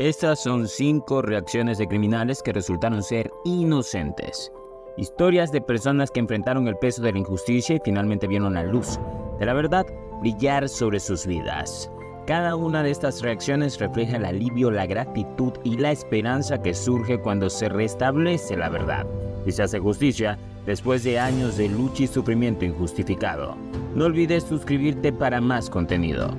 Estas son 5 reacciones de criminales que resultaron ser inocentes. Historias de personas que enfrentaron el peso de la injusticia y finalmente vieron la luz de la verdad brillar sobre sus vidas. Cada una de estas reacciones refleja el alivio, la gratitud y la esperanza que surge cuando se restablece la verdad y se hace justicia después de años de lucha y sufrimiento injustificado. No olvides suscribirte para más contenido.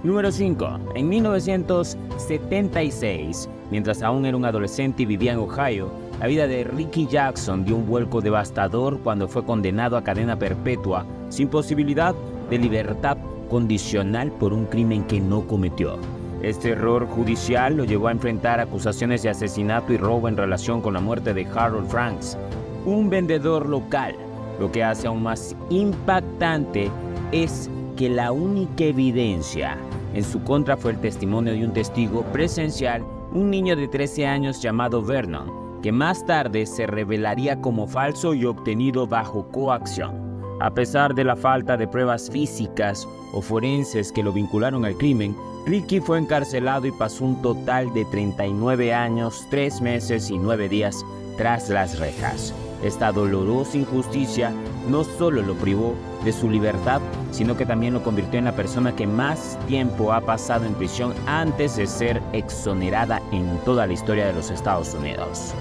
Número 5. En 1976, mientras aún era un adolescente y vivía en Ohio, la vida de Ricky Jackson dio un vuelco devastador cuando fue condenado a cadena perpetua sin posibilidad de libertad condicional por un crimen que no cometió. Este error judicial lo llevó a enfrentar acusaciones de asesinato y robo en relación con la muerte de Harold Franks, un vendedor local. Lo que hace aún más impactante es que la única evidencia en su contra fue el testimonio de un testigo presencial, un niño de 13 años llamado Vernon, que más tarde se revelaría como falso y obtenido bajo coacción. A pesar de la falta de pruebas físicas o forenses que lo vincularon al crimen, Ricky fue encarcelado y pasó un total de 39 años, 3 meses y 9 días tras las rejas. Esta dolorosa injusticia no solo lo privó de su libertad, sino que también lo convirtió en la persona que más tiempo ha pasado en prisión antes de ser exonerada en toda la historia de los Estados Unidos.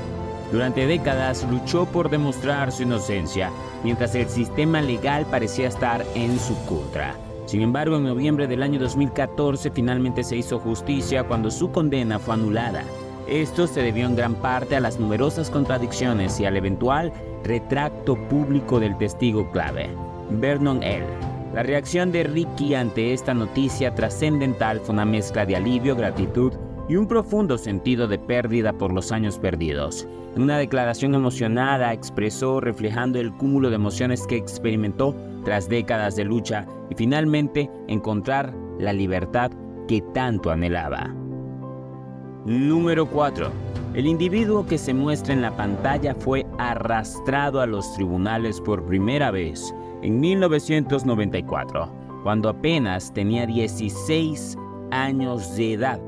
Durante décadas luchó por demostrar su inocencia, mientras el sistema legal parecía estar en su contra. Sin embargo, en noviembre del año 2014 finalmente se hizo justicia cuando su condena fue anulada. Esto se debió en gran parte a las numerosas contradicciones y al eventual retracto público del testigo clave, Vernon L. La reacción de Ricky ante esta noticia trascendental fue una mezcla de alivio, gratitud y un profundo sentido de pérdida por los años perdidos. En una declaración emocionada expresó reflejando el cúmulo de emociones que experimentó tras décadas de lucha y finalmente encontrar la libertad que tanto anhelaba. Número 4. El individuo que se muestra en la pantalla fue arrastrado a los tribunales por primera vez en 1994, cuando apenas tenía 16 años de edad.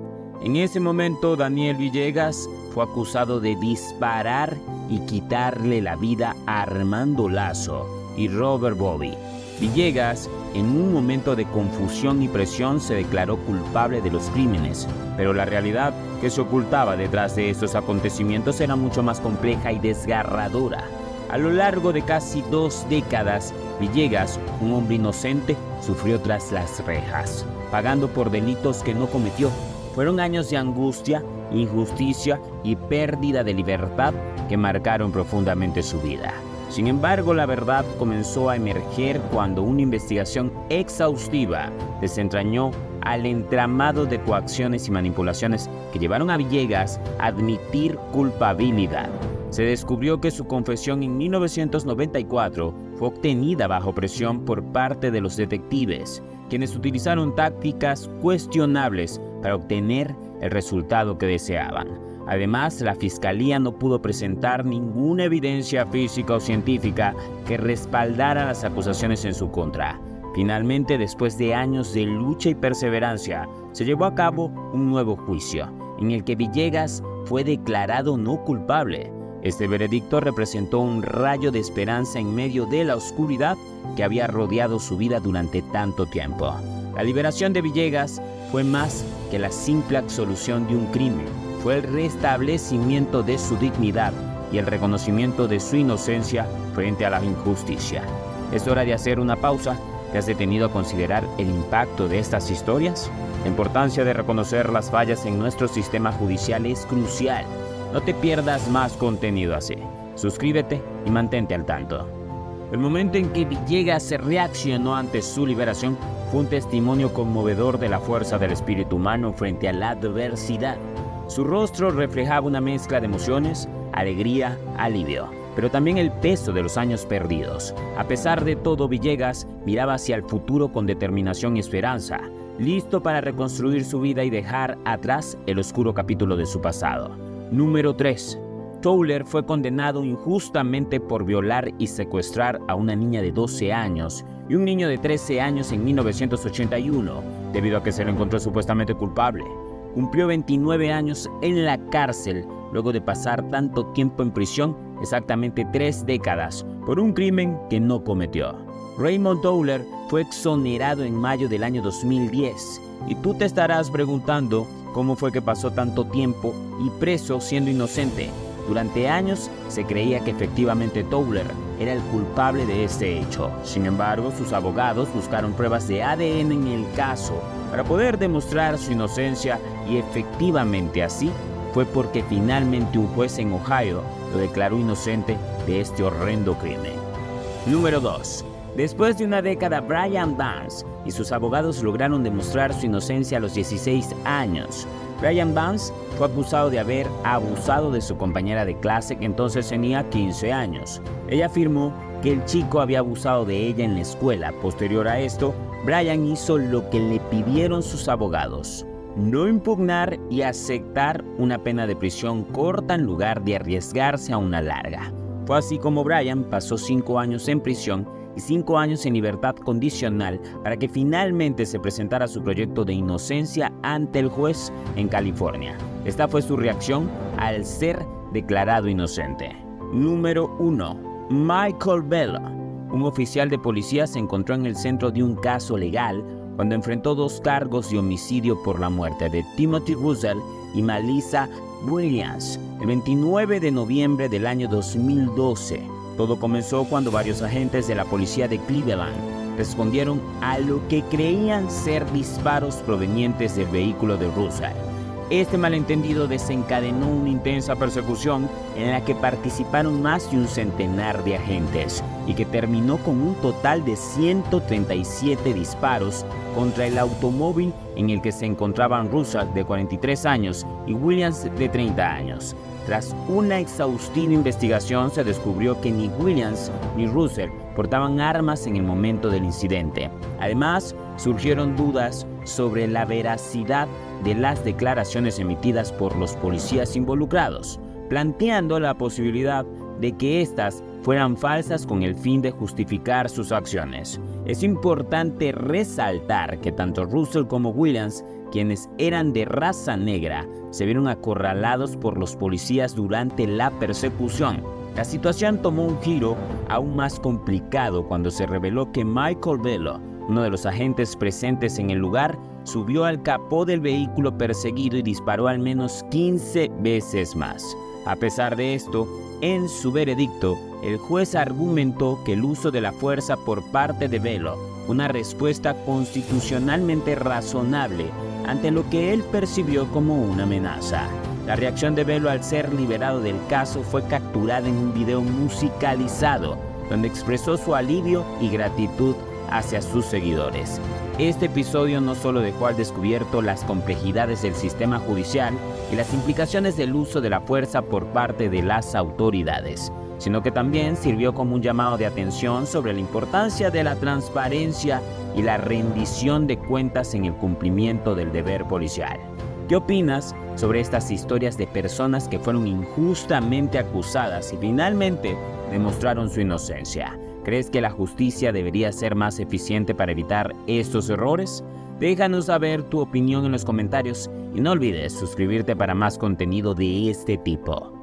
En ese momento, Daniel Villegas fue acusado de disparar y quitarle la vida a Armando Lazo y Robert Bobby. Villegas, en un momento de confusión y presión, se declaró culpable de los crímenes, pero la realidad que se ocultaba detrás de estos acontecimientos era mucho más compleja y desgarradora. A lo largo de casi 2 décadas, Villegas, un hombre inocente, sufrió tras las rejas, pagando por delitos que no cometió. Fueron años de angustia, injusticia y pérdida de libertad que marcaron profundamente su vida. Sin embargo, la verdad comenzó a emerger cuando una investigación exhaustiva desentrañó al entramado de coacciones y manipulaciones que llevaron a Villegas a admitir culpabilidad. Se descubrió que su confesión en 1994 fue obtenida bajo presión por parte de los detectives, quienes utilizaron tácticas cuestionables para obtener el resultado que deseaban. Además, la fiscalía no pudo presentar ninguna evidencia física o científica que respaldara las acusaciones en su contra. Finalmente, después de años de lucha y perseverancia, se llevó a cabo un nuevo juicio, en el que Villegas fue declarado no culpable. Este veredicto representó un rayo de esperanza en medio de la oscuridad que había rodeado su vida durante tanto tiempo. La liberación de Villegas fue más que la simple absolución de un crimen. Fue el restablecimiento de su dignidad y el reconocimiento de su inocencia frente a la injusticia. Es hora de hacer una pausa. ¿Te has detenido a considerar el impacto de estas historias? La importancia de reconocer las fallas en nuestro sistema judicial es crucial. No te pierdas más contenido así. Suscríbete y mantente al tanto. El momento en que Villegas reaccionó ante su liberación fue un testimonio conmovedor de la fuerza del espíritu humano frente a la adversidad. Su rostro reflejaba una mezcla de emociones, alegría, alivio, pero también el peso de los años perdidos. A pesar de todo, Villegas miraba hacia el futuro con determinación y esperanza, listo para reconstruir su vida y dejar atrás el oscuro capítulo de su pasado. Número 3. Toller fue condenado injustamente por violar y secuestrar a una niña de 12 años y un niño de 13 años en 1981, debido a que se le encontró supuestamente culpable. cumplió 29 años en la cárcel luego de pasar tanto tiempo en prisión, exactamente 3 décadas, por un crimen que no cometió. Raymond Dowler fue exonerado en mayo del año 2010 y tú te estarás preguntando cómo fue que pasó tanto tiempo y preso siendo inocente. Durante años se creía que efectivamente Dowler era el culpable de este hecho. Sin embargo, sus abogados buscaron pruebas de ADN en el caso para poder demostrar su inocencia y efectivamente así fue porque finalmente un juez en Ohio lo declaró inocente de este horrendo crimen. Número 2. Después de una década, Brian Vance y sus abogados lograron demostrar su inocencia a los 16 años. Brian Vance fue acusado de haber abusado de su compañera de clase, que entonces tenía 15 años. Ella afirmó que el chico había abusado de ella en la escuela. Posterior a esto, Brian hizo lo que le pidieron sus abogados: no impugnar y aceptar una pena de prisión corta en lugar de arriesgarse a una larga. Fue así como Brian pasó 5 años en prisión y 5 años en libertad condicional para que finalmente se presentara su proyecto de inocencia ante el juez en California. Esta fue su reacción al ser declarado inocente. Número 1. Michael Bello. Un oficial de policía se encontró en el centro de un caso legal cuando enfrentó 2 cargos de homicidio por la muerte de Timothy Russell y Melissa Williams el 29 de noviembre del año 2012. Todo comenzó cuando varios agentes de la policía de Cleveland respondieron a lo que creían ser disparos provenientes del vehículo de Russell. Este malentendido desencadenó una intensa persecución en la que participaron más de un centenar de agentes y que terminó con un total de 137 disparos contra el automóvil en el que se encontraban Russell, de 43 años, y Williams, de 30 años. Tras una exhaustiva investigación, se descubrió que ni Williams ni Russell portaban armas en el momento del incidente. Además, surgieron dudas sobre la veracidad de las declaraciones emitidas por los policías involucrados, planteando la posibilidad de que éstas fueran falsas con el fin de justificar sus acciones. Es importante resaltar que tanto Russell como Williams, quienes eran de raza negra, se vieron acorralados por los policías durante la persecución. La situación tomó un giro aún más complicado cuando se reveló que Michael Bello, uno de los agentes presentes en el lugar, subió al capó del vehículo perseguido y disparó al menos 15 veces más. A pesar de esto, en su veredicto, el juez argumentó que el uso de la fuerza por parte de Bello fue una respuesta constitucionalmente razonable ante lo que él percibió como una amenaza. La reacción de Bello al ser liberado del caso fue capturada en un video musicalizado, donde expresó su alivio y gratitud hacia sus seguidores. Este episodio no solo dejó al descubierto las complejidades del sistema judicial y las implicaciones del uso de la fuerza por parte de las autoridades, sino que también sirvió como un llamado de atención sobre la importancia de la transparencia y la rendición de cuentas en el cumplimiento del deber policial. ¿Qué opinas sobre estas historias de personas que fueron injustamente acusadas y finalmente demostraron su inocencia? ¿Crees que la justicia debería ser más eficiente para evitar estos errores? Déjanos saber tu opinión en los comentarios y no olvides suscribirte para más contenido de este tipo.